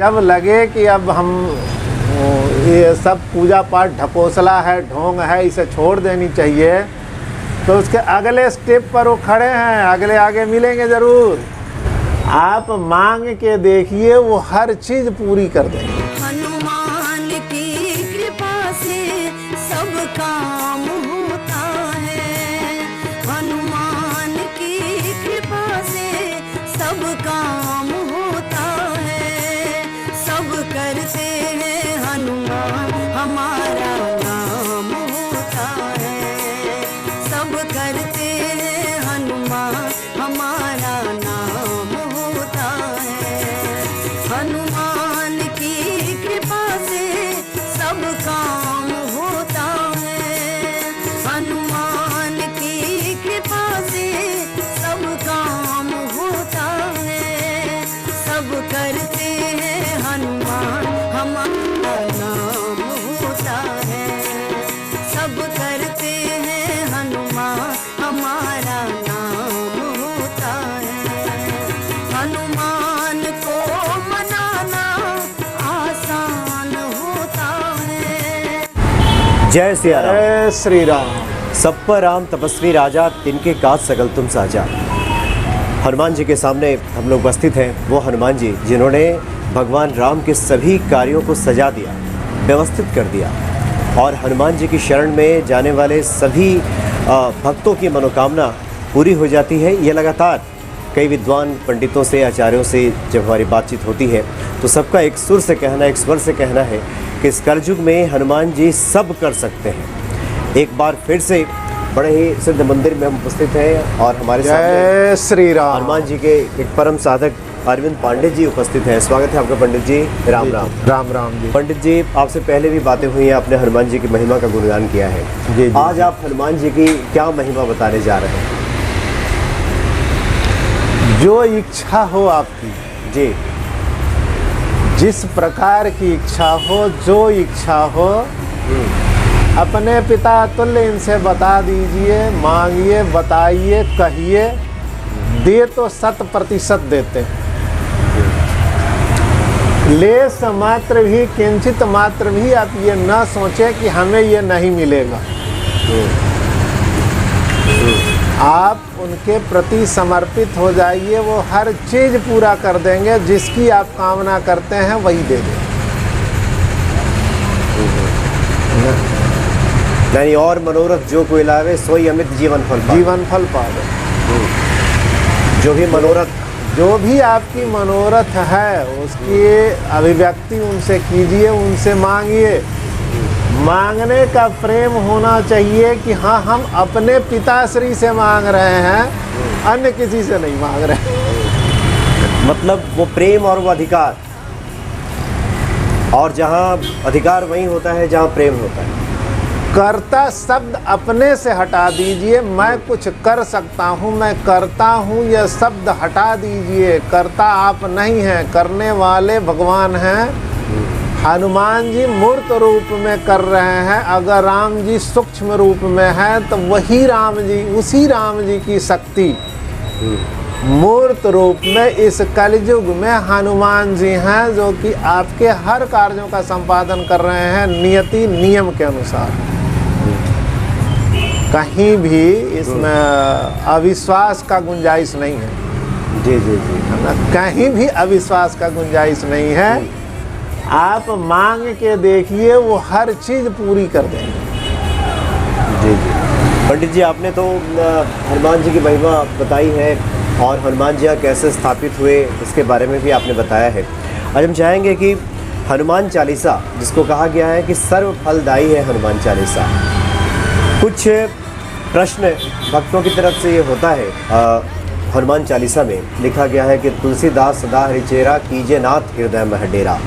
जब लगे कि अब हम ये सब पूजा पाठ ढकोसला है, ढोंग है, इसे छोड़ देनी चाहिए, तो उसके अगले स्टेप पर वो खड़े हैं, अगले आगे मिलेंगे ज़रूर। आप मांग के देखिए, वो हर चीज़ पूरी कर देंगे। हनुमान की कृपा से सब काम होता है, हनुमान की कृपा से सब काम होता है, सब करते हैं हनुमान हमारा नाम होता है, सब करते हैं हनुमान हमारा नाम होता है, हनुमान की कृपा से सब काम होता है, हनुमान की कृपा से सब काम होता है, सब करते हैं हनुमान हमारा नाम होता है, सब करते हैं हनुमान हमारा नाम होता है, हनुमान को मनाना आसान होता है। जय सिया राम। जय श्री राम। सब पर राम तपस्वी राजा, तिनके काज सकल तुम साजा। हनुमान जी के सामने हम लोग उपस्थित हैं, वो हनुमान जी जिन्होंने भगवान राम के सभी कार्यों को सजा दिया, व्यवस्थित कर दिया, और हनुमान जी की शरण में जाने वाले सभी भक्तों की मनोकामना पूरी हो जाती है। ये लगातार कई विद्वान पंडितों से, आचार्यों से जब हमारी बातचीत होती है तो सबका एक सुर से कहना, एक स्वर से कहना है कि इस कलयुग में हनुमान जी सब कर सकते हैं। एक बार फिर से बड़े ही सिद्ध मंदिर में हम उपस्थित हैं और हमारे सामने जय श्री राम। हनुमान जी के एक परम साधक अरविंद पांडे जी उपस्थित हैं। स्वागत है आपका पंडित जी। राम राम। राम राम जी। पंडित जी, आपसे पहले भी बातें हुई हैं, आपने हनुमान जी की महिमा का गुणगान किया है। जी, जी। आज आप हनुमान जी की क्या महिमा बताने जा रहे हैं? जो इच्छा हो आपकी, जी, जिस प्रकार की इच्छा हो, जो इच्छा हो, अपने पिता तुल्य इनसे बता दीजिए, मांगिए, बताइए, कहिए, दे तो 100% देते हैं। लेस मात्र भी, किंचित मात्र भी आप ये न सोचें कि हमें ये नहीं मिलेगा। आप उनके प्रति समर्पित हो जाइए, वो हर चीज़ पूरा कर देंगे, जिसकी आप कामना करते हैं वही दे देंगे। नहीं, और मनोरथ जो कोई लावे सोई अमित जीवन फल पावे। जीवन फल पावे। जो भी मनोरथ, जो भी आपकी मनोरथ है उसकी अभिव्यक्ति उनसे कीजिए, उनसे मांगिए। मांगने का प्रेम होना चाहिए कि हाँ, हम अपने पिताश्री से मांग रहे हैं, अन्य किसी से नहीं मांग रहे। मतलब वो प्रेम और वो अधिकार, और जहाँ अधिकार वहीं होता है जहाँ प्रेम होता है। कर्ता शब्द अपने से हटा दीजिए। मैं कुछ कर सकता हूँ, मैं करता हूँ, यह शब्द हटा दीजिए। कर्ता आप नहीं हैं, करने वाले भगवान हैं। हनुमान जी मूर्त रूप में कर रहे हैं। अगर राम जी सूक्ष्म रूप में हैं तो वही राम जी, उसी राम जी की शक्ति मूर्त रूप में इस कलयुग में हनुमान जी हैं, जो कि आपके हर कार्यों का संपादन कर रहे हैं नियति नियम के अनुसार। कहीं भी इसमें अविश्वास का गुंजाइश नहीं है। जी जी जी, कहीं भी अविश्वास का गुंजाइश नहीं है। आप मांग के देखिए, वो हर चीज़ पूरी कर देंगे। जी जी। पंडित जी, आपने तो हनुमान जी की महिमा बताई है और हनुमान जी कैसे स्थापित हुए इसके बारे में भी आपने बताया है। आज हम चाहेंगे कि हनुमान चालीसा, जिसको कहा गया है कि सर्व फलदायी है हनुमान चालीसा, कुछ प्रश्न भक्तों की तरफ से ये होता है। हनुमान चालीसा में लिखा गया है कि तुलसीदास सदा हरिचेरा कीजे नाथ हृदय मह डेरा।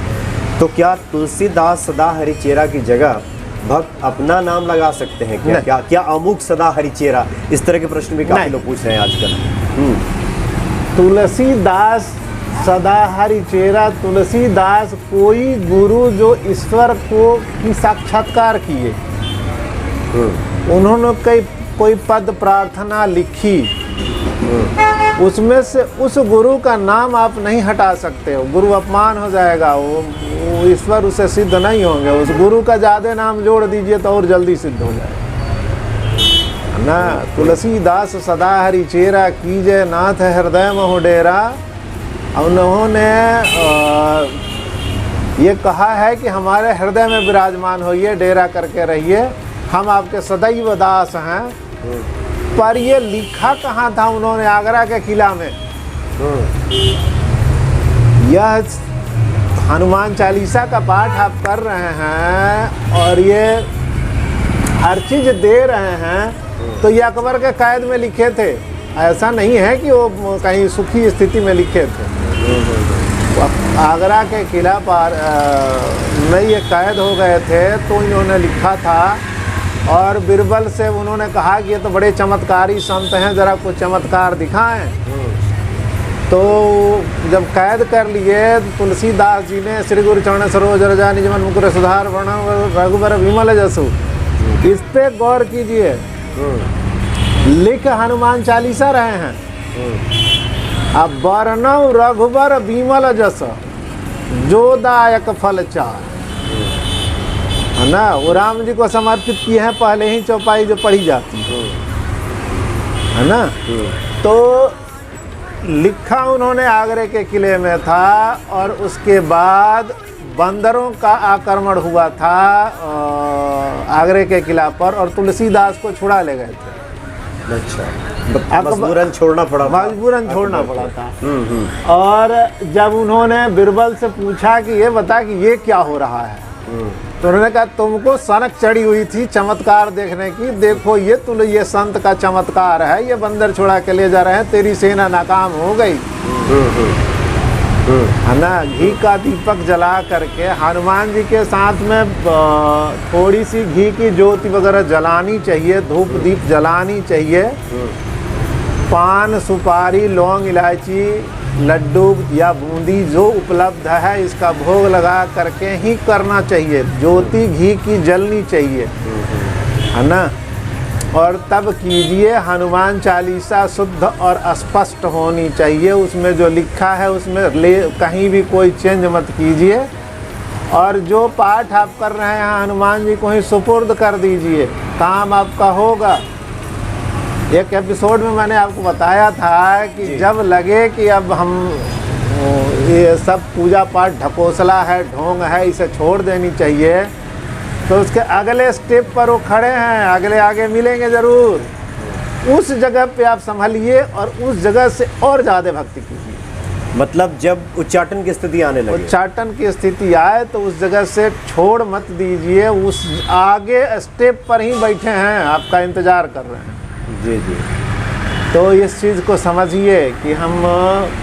तो क्या तुलसीदास सदा हरिचेरा की जगह भक्त अपना नाम लगा सकते हैं क्या? क्या अमुक सदा हरिचेरा? इस तरह के प्रश्न भी काफी लोग पूछ रहे हैं आजकल। तुलसीदास सदा हरिचेरा, तुलसीदास कोई गुरु जो ईश्वर को की साक्षात्कार किए, उन्होंने कोई पद प्रार्थना लिखी, उसमें से उस गुरु का नाम आप नहीं हटा सकते हो, गुरु अपमान हो जाएगा, वो ईश्वर उसे सिद्ध नहीं होंगे। उस गुरु का ज़्यादा नाम जोड़ दीजिए तो और जल्दी सिद्ध हो जाएगा ना। तुलसीदास सदा हरि चेरा, कीजय नाथ हृदय महो डेरा। उन्होंने ये कहा है कि हमारे हृदय में विराजमान होइए, डेरा करके रहिए, हम आपके सदैव दास हैं। पर ये लिखा कहाँ था उन्होंने? आगरा के किला में। यह हनुमान चालीसा का पाठ आप कर रहे हैं और ये हर चीज़ दे रहे हैं, तो ये अकबर के कैद में लिखे थे, ऐसा नहीं है कि वो कहीं सुखी स्थिति में लिखे थे। आगरा के किला पर में ये कैद हो गए थे तो इन्होंने लिखा था और बिरबल से उन्होंने कहा कि ये तो बड़े चमत्कारी संत हैं, ज़रा कुछ चमत्कार दिखाएं। तो जब कैद कर लिए तुलसीदास जी ने श्री गुरु चरण सरोज रजा निज मन मुकुर सुधार वर्णन रघुबर विमल जसु, इस पे गौर कीजिए। लिख हनुमान चालीसा रहे हैं, अब वर्णव रघुबर विमल जस जो दायक फल चार, है ना। वो राम जी को समर्पित किए हैं, पहले ही चौपाई जो पढ़ी जाती है ना। तो लिखा उन्होंने आगरे के किले में था और उसके बाद बंदरों का आक्रमण हुआ था आगरे के किला पर और तुलसीदास को छुड़ा ले गए थे। अच्छा, मजबूरन छोड़ना पड़ा, मजबूरन छोड़ना पड़ा था। और जब उन्होंने बिरबल से पूछा कि ये बता कि ये क्या हो रहा है, तो उन्होंने कहा तुमको सनक चढ़ी हुई थी चमत्कार देखने की, देखो ये संत का चमत्कार है, ये बंदर छुड़ा के ले जा रहे हैं, तेरी सेना नाकाम हो गई, है ना। घी का दीपक जला करके हनुमान जी के साथ में थोड़ी सी घी की ज्योति वगैरह जलानी चाहिए, धूप दीप जलानी चाहिए, पान सुपारी लौंग इलायची लड्डू या बूंदी जो उपलब्ध है इसका भोग लगा करके ही करना चाहिए। ज्योति घी की जलनी चाहिए, है ना। और तब कीजिए। हनुमान चालीसा शुद्ध और स्पष्ट होनी चाहिए, उसमें जो लिखा है उसमें कहीं भी कोई चेंज मत कीजिए। और जो पाठ आप कर रहे हैं हनुमान जी को ही सुपुर्द कर दीजिए, काम आपका होगा। एक एपिसोड में मैंने आपको बताया था कि जब लगे कि अब हम ये सब पूजा पाठ ढकोसला है, ढोंग है, इसे छोड़ देनी चाहिए, तो उसके अगले स्टेप पर वो खड़े हैं, अगले आगे मिलेंगे ज़रूर। उस जगह पे आप संभलिए और उस जगह से और ज़्यादा भक्ति कीजिए। मतलब जब उच्चाटन की स्थिति आने लगे, उच्चाटन की स्थिति आए तो उस जगह से छोड़ मत दीजिए, उस आगे स्टेप पर ही बैठे हैं, आपका इंतज़ार कर रहे हैं। जी जी। तो इस चीज़ को समझिए कि हम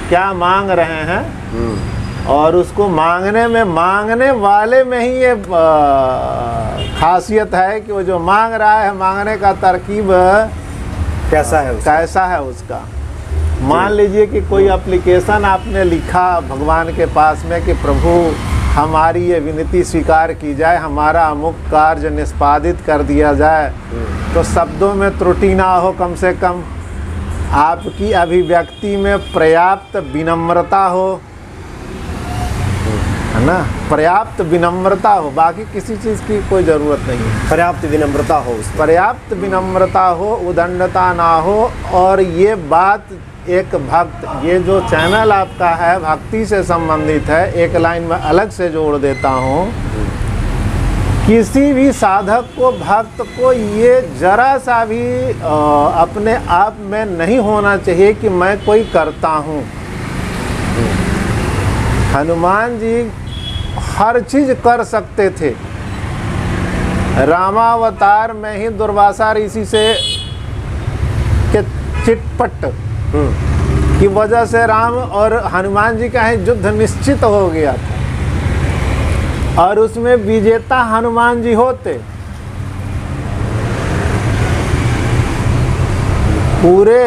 क्या मांग रहे हैं और उसको मांगने वाले में ही ये खासियत है कि वो जो मांग रहा है, मांगने का तरकीब कैसा है उसका। मान लीजिए कि कोई एप्लीकेशन आपने लिखा भगवान के पास में कि प्रभु हमारी ये विनती स्वीकार की जाए, हमारा अमुक कार्य निष्पादित कर दिया जाए, तो शब्दों में त्रुटि ना हो, कम से कम आपकी अभिव्यक्ति में पर्याप्त विनम्रता हो, है ना, पर्याप्त विनम्रता हो, बाकी किसी चीज़ की कोई ज़रूरत नहीं है। पर्याप्त विनम्रता हो, पर्याप्त विनम्रता हो, उदंडता ना हो। और ये बात एक भक्त, ये जो चैनल आपका है भक्ति से संबंधित है, एक लाइन में अलग से जोड़ देता हूँ। किसी भी साधक को, भक्त को ये जरा सा भी अपने आप में नहीं होना चाहिए कि मैं कोई करता हूँ। हनुमान जी हर चीज़ कर सकते थे। रामावतार में ही दुर्वासा ऋषि से के चिटपट की वजह से राम और हनुमान जी का ही युद्ध निश्चित हो गया था और उसमें विजेता हनुमान जी होते। पूरे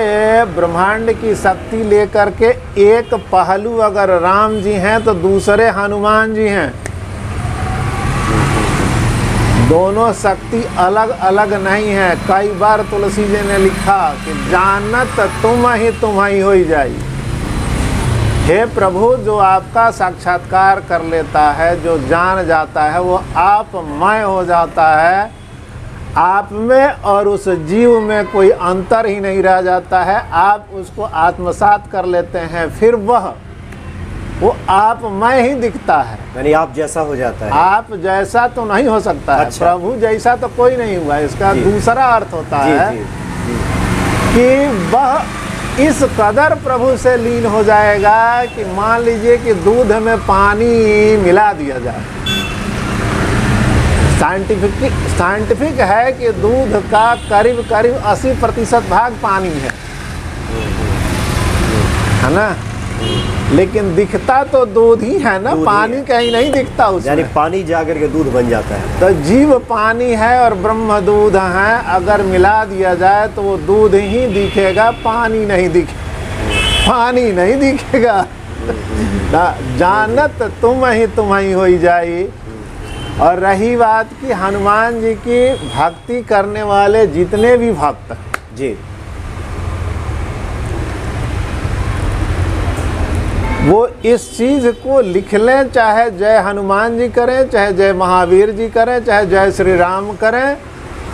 ब्रह्मांड की शक्ति लेकर के एक पहलू अगर राम जी हैं तो दूसरे हनुमान जी हैं। दोनों शक्ति अलग अलग नहीं है। कई बार तुलसी जी ने लिखा कि जानत तुम ही हो जाई। हे प्रभु, जो आपका साक्षात्कार कर लेता है, जो जान जाता है, वो आपमय हो जाता है। आप में और उस जीव में कोई अंतर ही नहीं रह जाता है। आप उसको आत्मसात कर लेते हैं, फिर वो आपमय ही दिखता है। यानी आप जैसा हो जाता है। आप जैसा तो नहीं हो सकता है। अच्छा। प्रभु जैसा तो कोई नहीं हुआ। इसका जी। दूसरा अर्थ होता जी, है जी, कि वह इस कदर प्रभु से लीन हो जाएगा कि मान लीजिए कि दूध में पानी मिला दिया जाए। साइंटिफिक है कि दूध का करीब 80% भाग पानी है ना। लेकिन दिखता तो दूध ही है ना, पानी कहीं नहीं दिखता उसमें। यानी पानी जाकर के दूध बन जाता है। तो जीव पानी है और ब्रह्म दूध है। अगर मिला दिया जाए तो वो दूध ही दिखेगा, पानी नहीं दिखेगा। जानत तुम ही हो जाई। और रही बात कि हनुमान जी की भक्ति करने वाले जितने भी भक्त हैं जी, वो इस चीज़ को लिख लें, चाहे जय हनुमान जी करें, चाहे जय महावीर जी करें, चाहे जय श्री राम करें,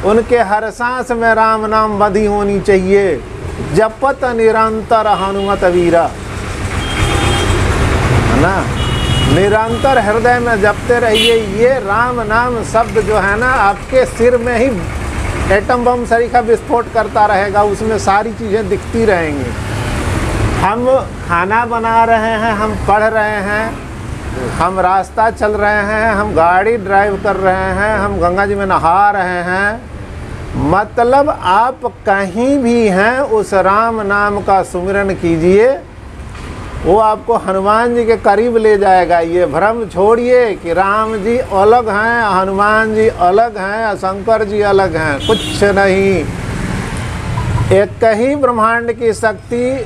उनके हर सांस में राम नाम बधी होनी चाहिए। जपत निरंतर हनुमत वीरा, है ना। निरंतर हृदय में जपते रहिए। ये राम नाम शब्द जो है ना, आपके सिर में ही एटम बम सरीखा विस्फोट करता रहेगा। उसमें सारी चीज़ें दिखती रहेंगी। हम खाना बना रहे हैं, हम पढ़ रहे हैं, हम रास्ता चल रहे हैं, हम गाड़ी ड्राइव कर रहे हैं, हम गंगा जी में नहा रहे हैं। मतलब आप कहीं भी हैं, उस राम नाम का सुमिरन कीजिए, वो आपको हनुमान जी के करीब ले जाएगा। ये भ्रम छोड़िए कि राम जी अलग हैं, हनुमान जी अलग हैं, शंकर जी अलग हैं। कुछ नहीं। एक ही ब्रह्मांड की शक्ति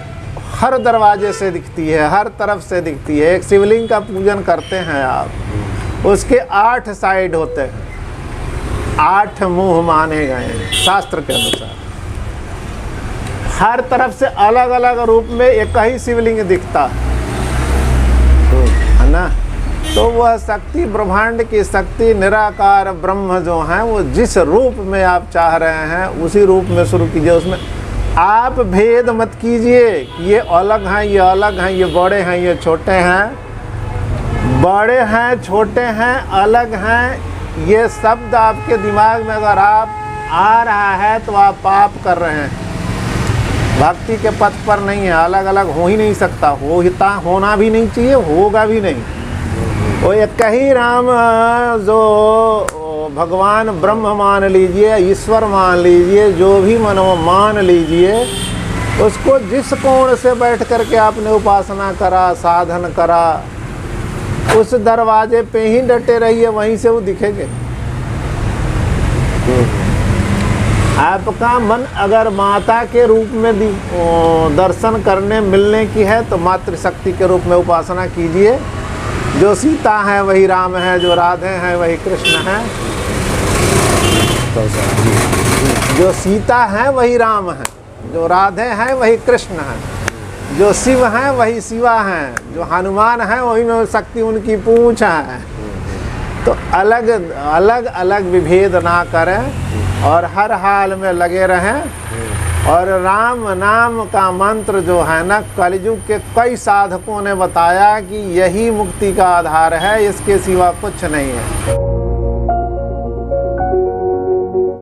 हर दरवाजे से दिखती है, हर तरफ से दिखती है। एक शिवलिंग का पूजन करते हैं आप, उसके 8 साइड होते हैं, 8 मुंह माने गए हैं शास्त्र के अनुसार। हर तरफ से अलग अलग रूप में एक ही शिवलिंग दिखता है ना। तो वह शक्ति, ब्रह्मांड की शक्ति, निराकार ब्रह्म जो है, वो जिस रूप में आप चाह रहे हैं उसी रूप में शुरू कीजिए। उसमें आप भेद मत कीजिए कि ये अलग हैं, ये अलग हैं, ये बड़े हैं, ये छोटे हैं। बड़े हैं, छोटे हैं, अलग हैं, ये शब्द आपके दिमाग में अगर आ रहा है तो आप पाप कर रहे हैं। भक्ति के पथ पर नहीं है। अलग अलग हो ही नहीं सकता, होना भी नहीं चाहिए, होगा भी नहीं। वो एक ही राम जो भगवान ब्रह्म मान लीजिए, ईश्वर मान लीजिए, जो भी मनो मान लीजिए, उसको जिस कोण से बैठ करके आपने उपासना करा, साधन करा, उस दरवाजे पे ही डटे रहिए, वहीं से वो दिखेंगे। आपका मन अगर माता के रूप में दर्शन करने मिलने की है तो मातृशक्ति के रूप में उपासना कीजिए। जो सीता है वही राम है, जो राधे हैं वही कृष्ण है। जो सीता है वही राम है, जो राधे हैं वही कृष्ण है, जो शिव हैं वही शिवा हैं, जो हनुमान हैं वही में शक्ति उनकी पूंछ है। तो अलग अलग अलग विभेद ना करें और हर हाल में लगे रहें। और राम नाम का मंत्र जो है ना, कलयुग के कई साधकों ने बताया कि यही मुक्ति का आधार है, इसके सिवा कुछ नहीं है।